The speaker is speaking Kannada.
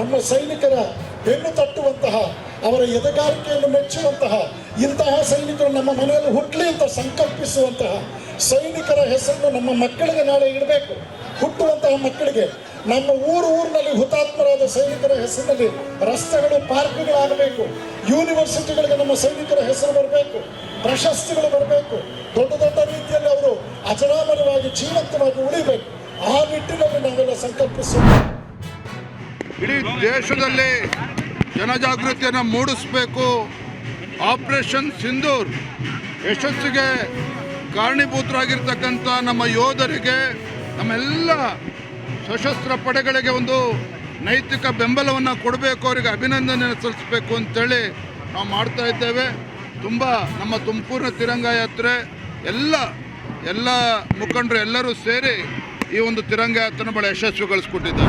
ನಮ್ಮ ಸೈನಿಕರ ಬೆನ್ನು ತಟ್ಟುವಂತಹ, ಅವರ ಎದೆಗಾರಿಕೆಯನ್ನು ಮೆಚ್ಚುವಂತಹ ಇಂತಹ ಸೈನಿಕರು ನಮ್ಮ ಮನೆಯಲ್ಲಿ ಹುಟ್ಟಲಿ ಅಂತ ಸಂಕಲ್ಪಿಸುವಂತಹ ಸೈನಿಕರ ಹೆಸರನ್ನು ನಮ್ಮ ಮಕ್ಕಳಿಗೆ ನಾಳೆ ಇಡಬೇಕು. ಹುಟ್ಟುವಂತಹ ಮಕ್ಕಳಿಗೆ ನಮ್ಮ ಊರಿನಲ್ಲಿ ಹುತಾತ್ಮರಾದ ಸೈನಿಕರ ಹೆಸರಿನಲ್ಲಿ ರಸ್ತೆಗಳು, ಪಾರ್ಕ್ಗಳಾಗಬೇಕು. ಯೂನಿವರ್ಸಿಟಿಗಳಿಗೆ ನಮ್ಮ ಸೈನಿಕರ ಹೆಸರು ಬರಬೇಕು, ಪ್ರಶಸ್ತಿಗಳು ಬರಬೇಕು. ದೊಡ್ಡ ದೊಡ್ಡ ರೀತಿಯಲ್ಲಿ ಅವರು ಅಜರಾಮರವಾಗಿ ಜೀವಂತವಾಗಿ ಉಳಿಬೇಕು. ಆ ನಿಟ್ಟಿನಲ್ಲಿ ನಾವೆಲ್ಲ ಸಂಕಲ್ಪಿಸೋಣ. ಇಡೀ ದೇಶದಲ್ಲಿ ಜನಜಾಗೃತಿಯನ್ನು ಮೂಡಿಸಬೇಕು. ಆಪರೇಷನ್ ಸಿಂಧೂರ್ ಯಶಸ್ಸಿಗೆ ಕಾರಣೀಭೂತರಾಗಿರ್ತಕ್ಕಂಥ ನಮ್ಮ ಯೋಧರಿಗೆ, ನಮ್ಮೆಲ್ಲ ಸಶಸ್ತ್ರ ಪಡೆಗಳಿಗೆ ಒಂದು ನೈತಿಕ ಬೆಂಬಲವನ್ನು ಕೊಡಬೇಕು, ಅವರಿಗೆ ಅಭಿನಂದನೆ ಸಲ್ಲಿಸಬೇಕು ಅಂತೇಳಿ ನಾವು ಮಾಡ್ತಾ ಇದ್ದೇವೆ. ತುಂಬ ನಮ್ಮ ತುಮಕೂರಿನ ತಿರಂಗ ಯಾತ್ರೆ ಎಲ್ಲ ಮುಖಂಡರು ಎಲ್ಲರೂ ಸೇರಿ ಈ ಒಂದು ತಿರಂಗ ಯಾತ್ರೆನ ಭಾಳ ಯಶಸ್ವಿಗೊಳಿಸ್ಕೊಟ್ಟಿದ್ದಾರೆ.